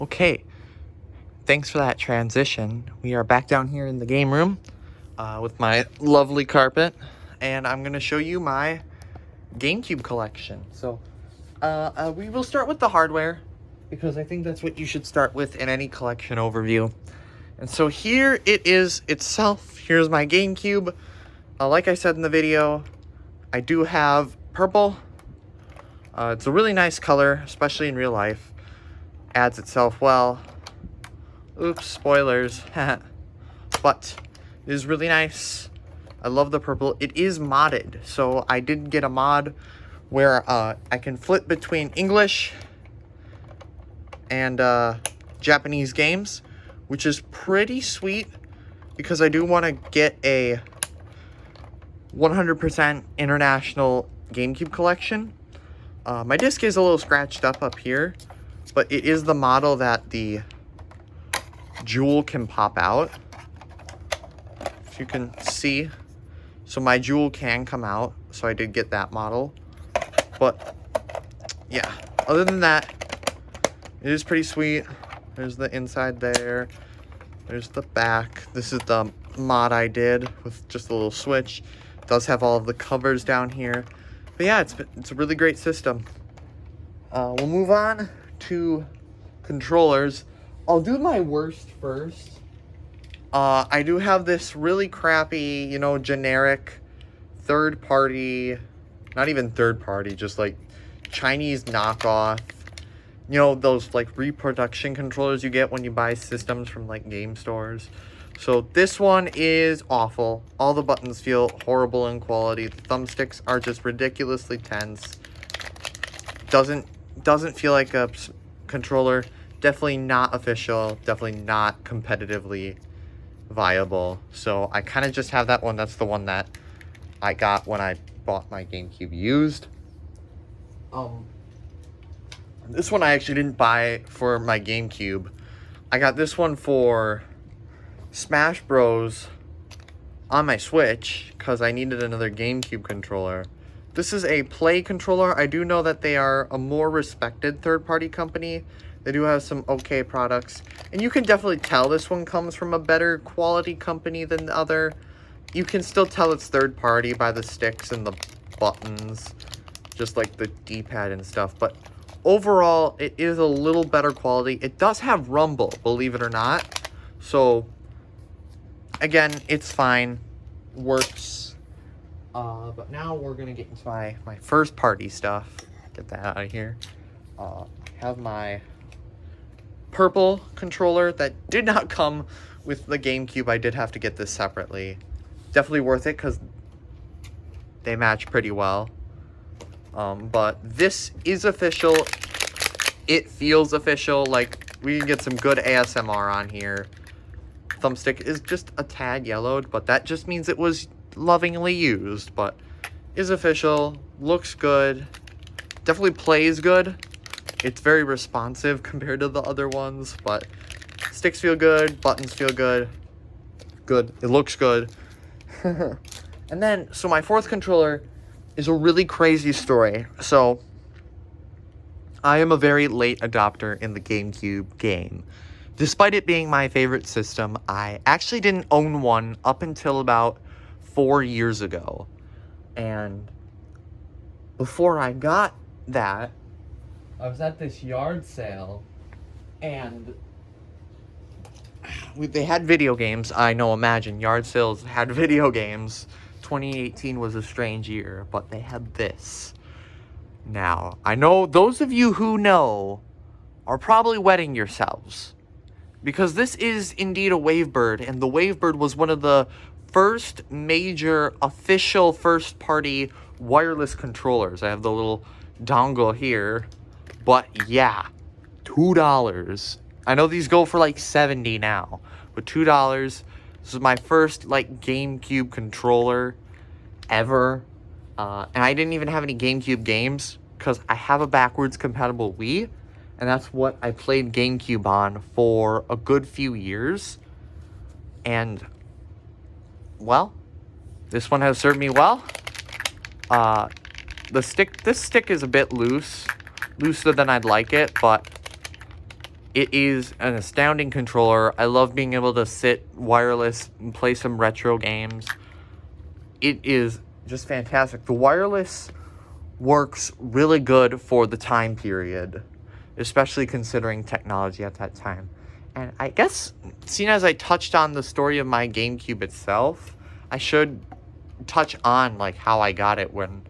Okay, thanks for that transition. We are back down here in the game room with my lovely carpet, and I'm going to show you my GameCube collection. So we will start with the hardware, because I think that's what you should start with in any collection overview. And so here it is itself. Here's my GameCube. Like I said in the video, I do have purple. It's a really nice color, especially in real life. Adds itself well. Oops, spoilers. But it is really nice. I love the purple. It is modded, so I did get a mod where I can flip between English and Japanese games, which is pretty sweet, because I do want to get a 100% international GameCube collection. My disc is a little scratched up here, but it is the model that the jewel can pop out. If you can see. So my jewel can come out, so I did get that model. But yeah, other than that, it is pretty sweet. There's the inside there. There's the back. This is the mod I did with just a little switch. It does have all of the covers down here. But yeah, it's a really great system. We'll move on to controllers. I'll do my worst first. I do have this really crappy, generic third-party, not even third-party, just like Chinese knockoff. Those like reproduction controllers you get when you buy systems from like game stores. So this one is awful. All the buttons feel horrible in quality. The thumbsticks are just ridiculously tense. Doesn't feel like a controller. Definitely not official. Definitely not competitively viable. So I kind of just have that one. That's the one that I got when I bought my GameCube used. This one I actually didn't buy for my GameCube. I got this one for Smash Bros. On my Switch, because I needed another GameCube controller. This is a Play controller. I do know that they are a more respected third-party company. They do have some okay products. And you can definitely tell this one comes from a better quality company than the other. You can still tell it's third-party by the sticks and the buttons. Just like the D-pad and stuff. But overall, it is a little better quality. It does have rumble, believe it or not. So, again, it's fine. Works. But now we're going to get into my first party stuff. Get that out of here. Have my purple controller that did not come with the GameCube. I did have to get this separately. Definitely worth it because they match pretty well. But this is official. It feels official. Like, we can get some good ASMR on here. Thumbstick is just a tad yellowed, but that just means it was lovingly used. But is official, looks good, definitely plays good. It's very responsive compared to the other ones, but sticks feel good, buttons feel good. It looks good. And then, so my fourth controller is a really crazy story. So, I am a very late adopter in the GameCube game. Despite it being my favorite system, I actually didn't own one up until about 4 years ago. And before I got that, I was at this yard sale, and they had video games. I know, imagine, yard sales had video games. 2018 was a strange year, but they had this. Now, I know those of you who know are probably wetting yourselves, because this is indeed a Wavebird, and the Wavebird was one of the first major official first-party wireless controllers. I have the little dongle here, but yeah, $2. I know these go for like $70 now, but $2. This is my first like GameCube controller ever, and I didn't even have any GameCube games because I have a backwards compatible Wii, and that's what I played GameCube on for a good few years. And well, this one has served me well. This stick is a bit looser than I'd like it, but It is an astounding controller. I love being able to sit wireless and play some retro games. It is just fantastic. The wireless works really good for the time period, especially considering technology at that time. And I guess, seeing as I touched on the story of my GameCube itself, I should touch on like how I got it when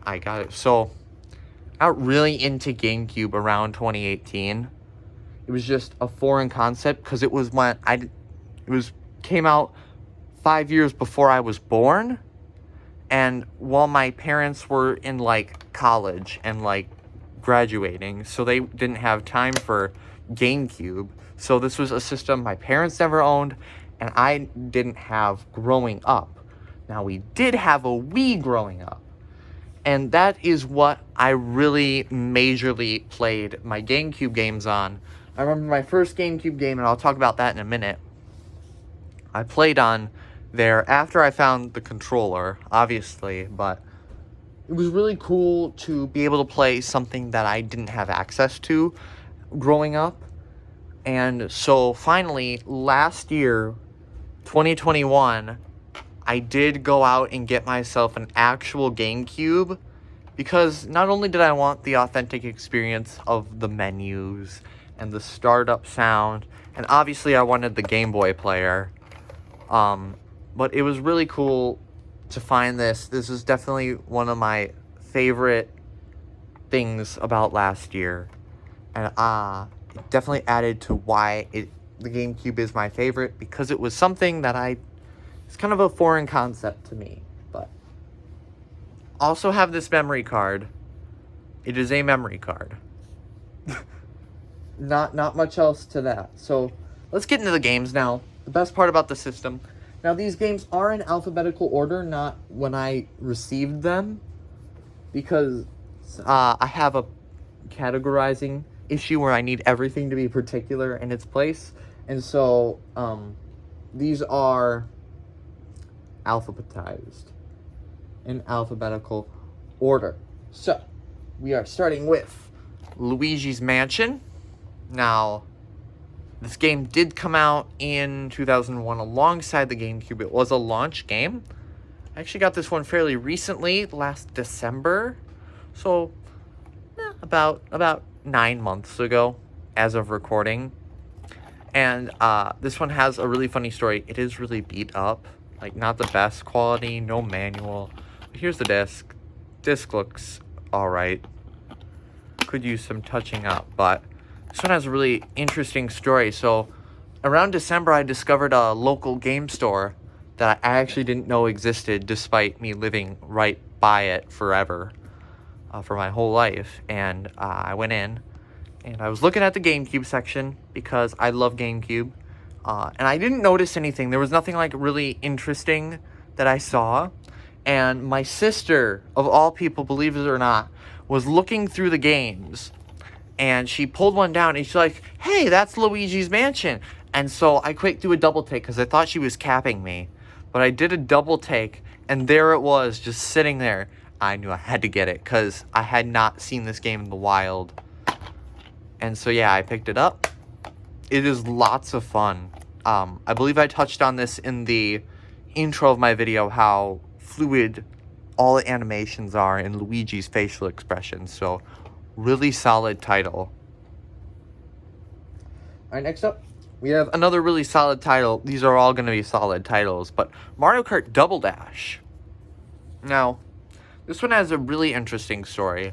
I got it. So, I got really into GameCube around 2018. It was just a foreign concept because it was when came out 5 years before I was born. And while my parents were in, like, college and, like, graduating, so they didn't have time for GameCube. So this was a system my parents never owned, and I didn't have growing up. Now, we did have a Wii growing up, and that is what I really majorly played my GameCube games on. I remember my first GameCube game, and I'll talk about that in a minute. I played on there after I found the controller, obviously, but it was really cool to be able to play something that I didn't have access to growing up. And so finally, last year, 2021, I did go out and get myself an actual GameCube, because not only did I want the authentic experience of the menus and the startup sound, and obviously I wanted the Game Boy player, but it was really cool to find this. This is definitely one of my favorite things about last year. And it definitely added to why the GameCube is my favorite, because it was something that it's kind of a foreign concept to me. But also have this memory card. It is a memory card. Not much else to that. So let's get into the games now. The best part about the system. Now, these games are in alphabetical order, not when I received them, because I have a categorizing issue where I need everything to be particular in its place. And so these are alphabetized in alphabetical order. So we are starting with Luigi's Mansion. Now, this game did come out in 2001 alongside the GameCube. It was a launch game. I actually got this one fairly recently, last December. So, about 9 months ago, as of recording. And this one has a really funny story. It is really beat up. Like, not the best quality, no manual. But here's the disc. Disc looks alright. Could use some touching up, but this one has a really interesting story. So, around December, I discovered a local game store that I actually didn't know existed, despite me living right by it forever, for my whole life. And I went in, and I was looking at the GameCube section, because I love GameCube. And I didn't notice anything. There was nothing, like, really interesting that I saw. And my sister, of all people, believe it or not, was looking through the games. And she pulled one down, and she's like, "Hey, that's Luigi's Mansion." And so I quick do a double take, because I thought she was capping me. But I did a double take, and there it was, just sitting there. I knew I had to get it, because I had not seen this game in the wild. And so, yeah, I picked it up. It is lots of fun. I believe I touched on this in the intro of my video, how fluid all the animations are in Luigi's facial expressions. So, really solid title. Alright, next up, we have another really solid title. These are all going to be solid titles, but Mario Kart Double Dash. Now, this one has a really interesting story.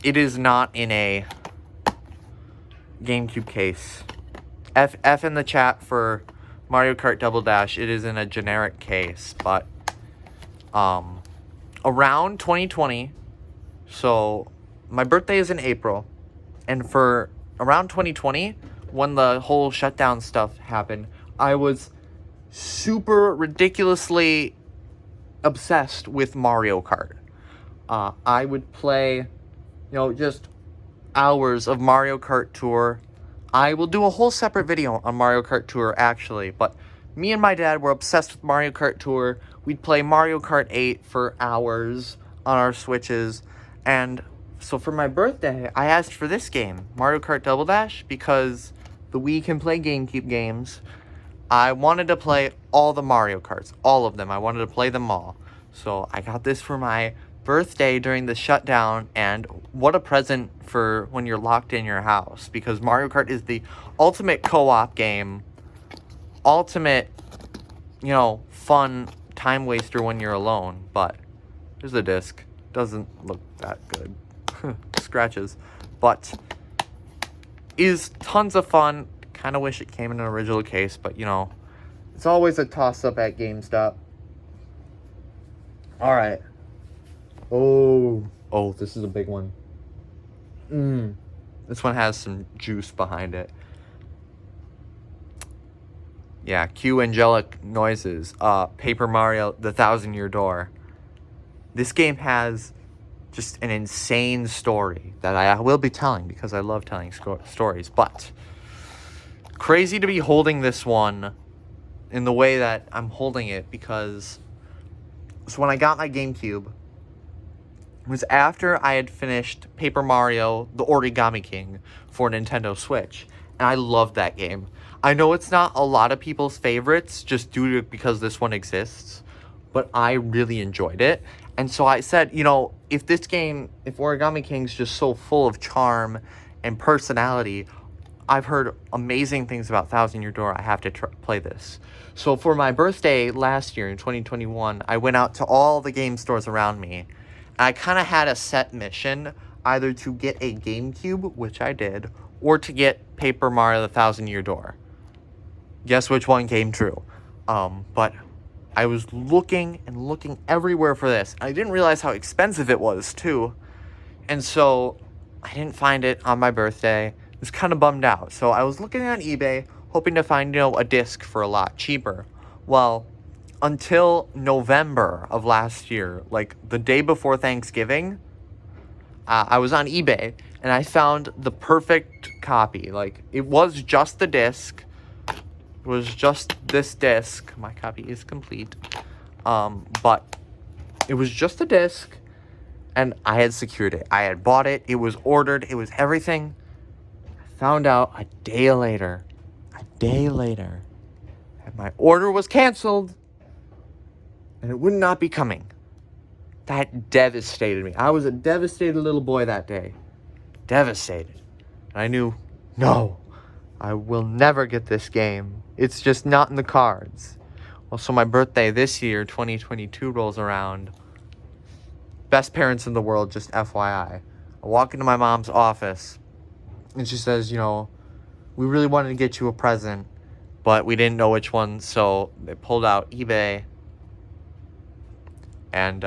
It is not in a GameCube case. F in the chat for Mario Kart Double Dash. It is in a generic case, but around 2020, so my birthday is in April, and for around 2020, when the whole shutdown stuff happened, I was super ridiculously obsessed with Mario Kart. I would play, just hours of Mario Kart Tour. I will do a whole separate video on Mario Kart Tour, actually, but me and my dad were obsessed with Mario Kart Tour. We'd play Mario Kart 8 for hours on our Switches, and So for my birthday, I asked for this game, Mario Kart Double Dash, because the Wii can play GameCube games. I wanted to play all the Mario Karts, all of them. I wanted to play them all. So I got this for my birthday during the shutdown, and what a present for when you're locked in your house, because Mario Kart is the ultimate co-op game, ultimate, fun time waster when you're alone. But here's the disc. Doesn't look that good. Scratches. But is tons of fun. Kind of wish it came in an original case, but it's always a toss-up at GameStop. Alright. Oh, this is a big one. This one has some juice behind it. Yeah, cue angelic noises. Paper Mario, The 1,000-Year Door. This game has just an insane story that I will be telling because I love telling stories. But crazy to be holding this one in the way that I'm holding it, because so when I got my GameCube, it was after I had finished Paper Mario, The Origami King for Nintendo Switch. And I loved that game. I know it's not a lot of people's favorites just because this one exists, but I really enjoyed it. And so I said, if Origami King's just so full of charm and personality, I've heard amazing things about 1,000-Year Door. I have to play this. So for my birthday last year in 2021, I went out to all the game stores around me. And I kind of had a set mission, either to get a GameCube, which I did, or to get Paper Mario: The 1,000-Year Door. Guess which one came true? But I was looking and looking everywhere for this. I didn't realize how expensive it was, too. And so I didn't find it on my birthday. I was kind of bummed out. So I was looking on eBay, hoping to find, a disc for a lot cheaper. Well, until November of last year, like the day before Thanksgiving, I was on eBay and I found the perfect copy. Like, it was just the disc. It was just this disc. My copy is complete. But it was just a disc, and I had secured it. I had bought it. It was ordered. It was everything. I found out a day later, that my order was canceled, and it would not be coming. That devastated me. I was a devastated little boy that day. Devastated. And I knew, no, I will never get this game. It's just not in the cards. Well, so my birthday this year, 2022, rolls around. Best parents in the world, just FYI. I walk into my mom's office, and she says, we really wanted to get you a present, but we didn't know which one, so they pulled out eBay, and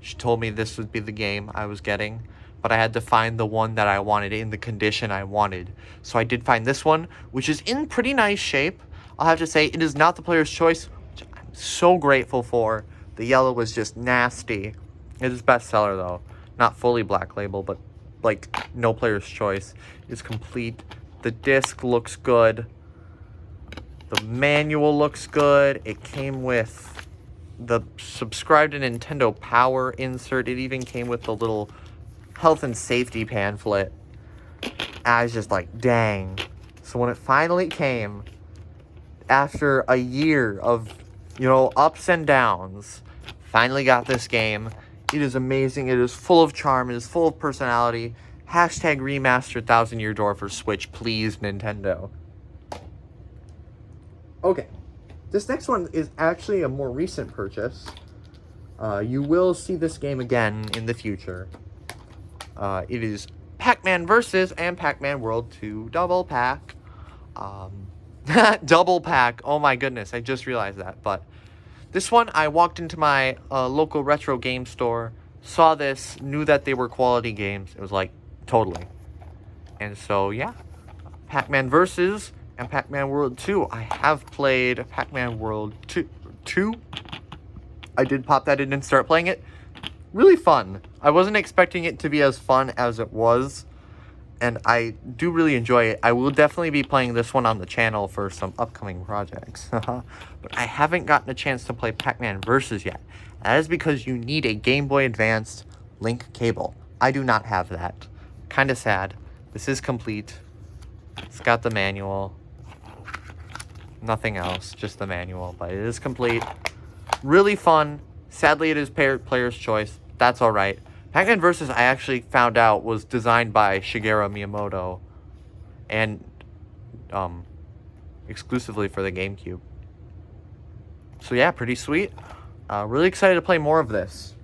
she told me this would be the game I was getting, but I had to find the one that I wanted in the condition I wanted. So I did find this one, which is in pretty nice shape. I'll have to say, it is not the player's choice, which I'm so grateful for. The yellow was just nasty. It is bestseller, though. Not fully black label, but, no player's choice. It's complete. The disc looks good. The manual looks good. It came with the subscribe to Nintendo Power insert. It even came with the little health and safety pamphlet. I was just like, dang. So when it finally came, after a year of, ups and downs, finally got this game. It is amazing. It is full of charm. It is full of personality. Hashtag remastered 1,000-Year Door for Switch, please, Nintendo. Okay. This next one is actually a more recent purchase. You will see this game again in the future. It is Pac-Man Versus and Pac-Man World 2 Double Pack. Double pack. Oh my goodness, I just realized that. But this one, I walked into my local retro game store, saw this, knew that they were quality games. It was like, totally. And so, yeah. Pac-Man Versus and Pac-Man World 2. I have played Pac-Man World 2. I did pop that in and start playing it. Really fun. I wasn't expecting it to be as fun as it was, and I do really enjoy it. I will definitely be playing this one on the channel for some upcoming projects. But I haven't gotten a chance to play Pac-Man Versus yet. That is because you need a Game Boy Advanced link cable. I do not have that. Kind of sad. This is complete. It's got the manual. Nothing else, just the manual, but it is complete. Really fun. Sadly, it is player's choice. That's all right. Pac-Man Versus, I actually found out, was designed by Shigeru Miyamoto and exclusively for the GameCube. So yeah, pretty sweet. Really excited to play more of this.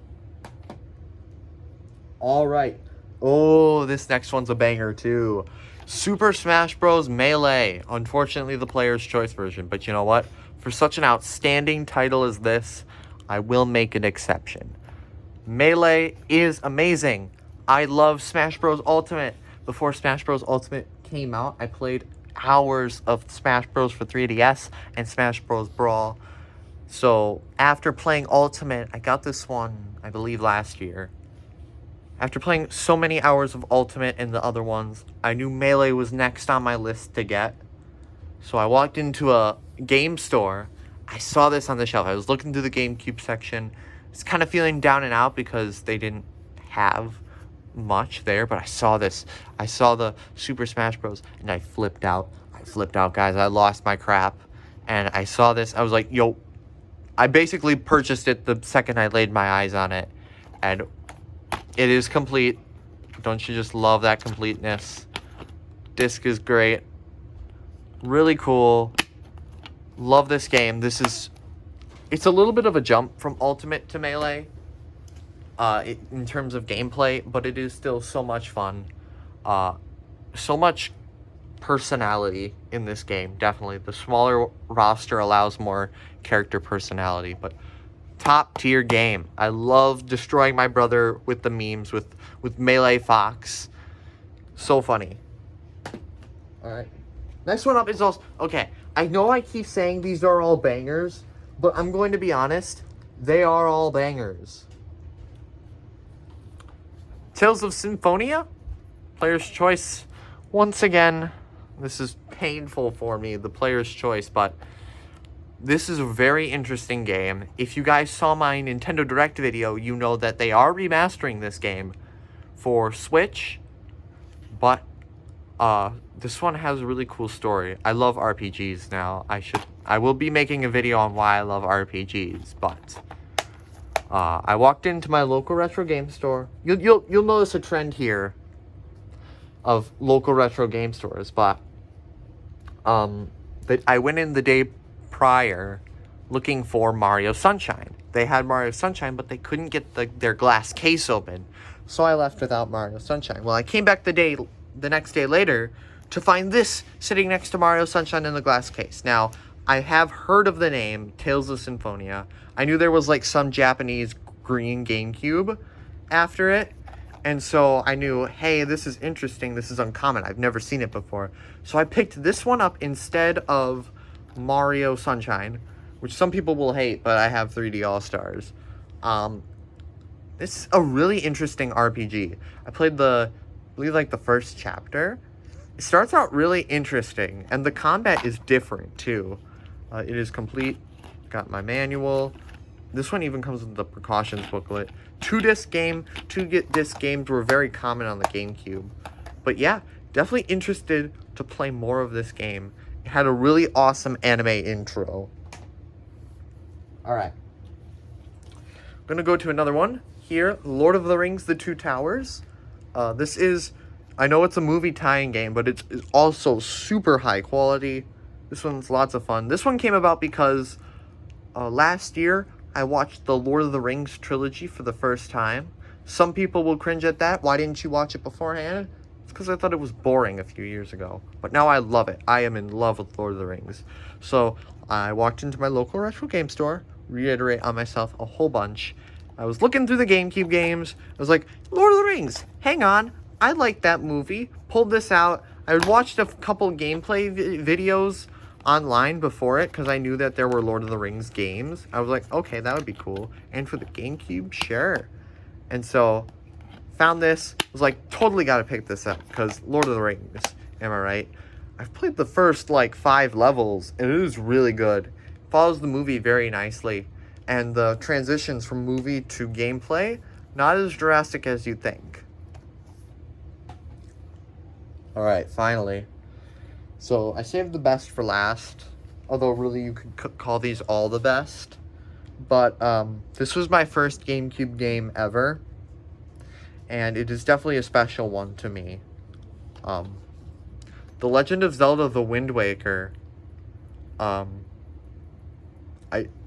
All right. Oh, this next one's a banger too. Super Smash Bros. Melee. Unfortunately, the player's choice version. But you know what? For such an outstanding title as this, I will make an exception. Melee is amazing. I love Smash Bros. Ultimate. Before Smash Bros. Ultimate came out, I played hours of Smash Bros. For 3DS and Smash Bros. Brawl. So, after playing Ultimate, I got this one, I believe, last year. After playing so many hours of Ultimate and the other ones, I knew Melee was next on my list to get. So I walked into a game store. I saw this on the shelf. I was looking through the GameCube section. I was kind of feeling down and out because they didn't have much there. But I saw this. I saw the Super Smash Bros. And I flipped out. Guys. I lost my crap. And I saw this. I was like, yo. I basically purchased it the second I laid my eyes on it. And it is complete. Don't you just love that completeness? Disc is great. Really cool. Love this game. It's a little bit of a jump from Ultimate to Melee in terms of gameplay, but it is still so much fun. So much personality in this game, definitely. The smaller roster allows more character personality, but top tier game. I love destroying my brother with the memes with Melee Fox. So funny. All right. Next one up is also... Okay, I know I keep saying these are all bangers, but I'm going to be honest. They are all bangers. Tales of Symphonia? Player's choice. Once again, this is painful for me, the player's choice, but... This is a very interesting game. If you guys saw my Nintendo Direct video, you know that they are remastering this game for Switch. But this one has a really cool story. I love RPGs now. I will be making a video on why I love RPGs, but I walked into my local retro game store. You'll notice a trend here of local retro game stores, but I went in the day prior looking for Mario Sunshine. They had Mario Sunshine, but they couldn't get their glass case open. So I left without Mario Sunshine. Well, I came back the next day later to find this sitting next to Mario Sunshine in the glass case. Now, I have heard of the name Tales of Symphonia. I knew there was like some Japanese green GameCube after it. And so I knew, hey, this is interesting. This is uncommon. I've never seen it before. So I picked this one up instead of Mario Sunshine, which some people will hate, but I have 3D All-Stars. This is a really interesting RPG. I played I believe like the first chapter. It starts out really interesting, and the combat is different too. It is complete. Got my manual. This one even comes with the precautions booklet. Two-disc games were very common on the GameCube. But yeah, definitely interested to play more of this game. It had a really awesome anime intro. Alright. I'm going to go to another one here. Lord of the Rings, The Two Towers. This is... I know it's a movie tie-in game, but it's also super high quality. This one's lots of fun. This one came about because last year I watched the Lord of the Rings trilogy for the first time. Some people will cringe at that. Why didn't you watch it beforehand? It's because I thought it was boring a few years ago. But now I love it. I am in love with Lord of the Rings. So I walked into my local retro game store, reiterate on myself a whole bunch. I was looking through the GameCube games. I was like, Lord of the Rings, hang on. I like that movie. Pulled this out. I watched a couple gameplay videos online before it because I knew that there were Lord of the Rings games. I was like, okay, that would be cool. And for the GameCube, sure. And so, found this. Was like, totally got to pick this up because Lord of the Rings. Am I right? I've played the first, 5 levels, and it is really good. Follows the movie very nicely. And the transitions from movie to gameplay, not as drastic as you think. Alright, finally. So, I saved the best for last. Although, really, you could call these all the best. But, this was my first GameCube game ever. And it is definitely a special one to me. The Legend of Zelda: The Wind Waker. I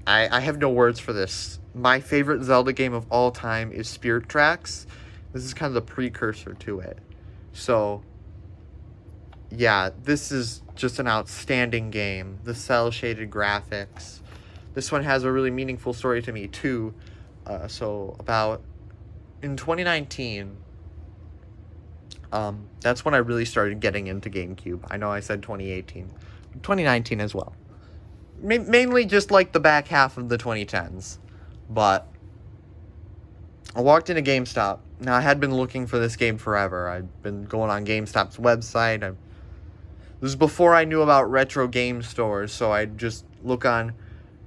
have no words for this. My favorite Zelda game of all time is Spirit Tracks. This is kind of the precursor to it. So, yeah, this is just an outstanding game. The cel-shaded graphics. This one has a really meaningful story to me, too. In 2019, that's when I really started getting into GameCube. I know I said 2018. 2019 as well. Mainly just like the back half of the 2010s. But I walked into GameStop. Now, I had been looking for this game forever. I'd been going on GameStop's website. This was before I knew about retro game stores, so I'd just look on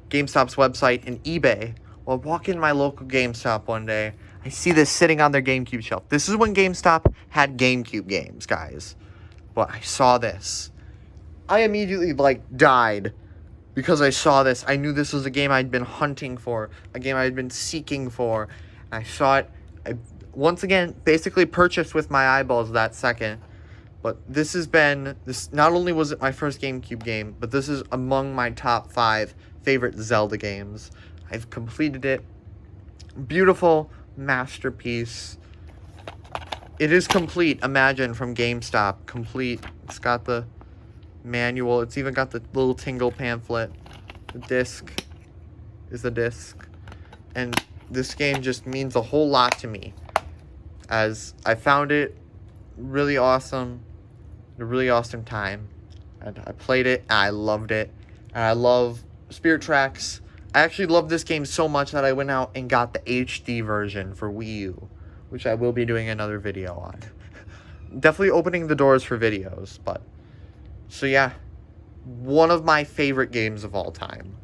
GameStop's website and eBay. Well, I walk in my local GameStop one day. I see this sitting on their GameCube shelf. This is when GameStop had GameCube games, guys. But I saw this. I immediately, died. Because I saw this, I knew this was a game I'd been hunting for, a game I'd been seeking for. I saw it, I once again basically purchased with my eyeballs that second. But this not only was it my first GameCube game, but this is among my top 5 favorite Zelda games. I've completed it. Beautiful masterpiece. It is complete, imagine, from GameStop. Complete. It's got the manual. It's even got the little tingle pamphlet. The disc is the disc. And this game just means a whole lot to me, as I found it really awesome, a really awesome time. And I played it, and I loved it. And I love Spirit Tracks. I actually love this game so much that I went out and got the HD version for Wii U, which I will be doing another video on. Definitely opening the doors for videos, but so yeah, one of my favorite games of all time.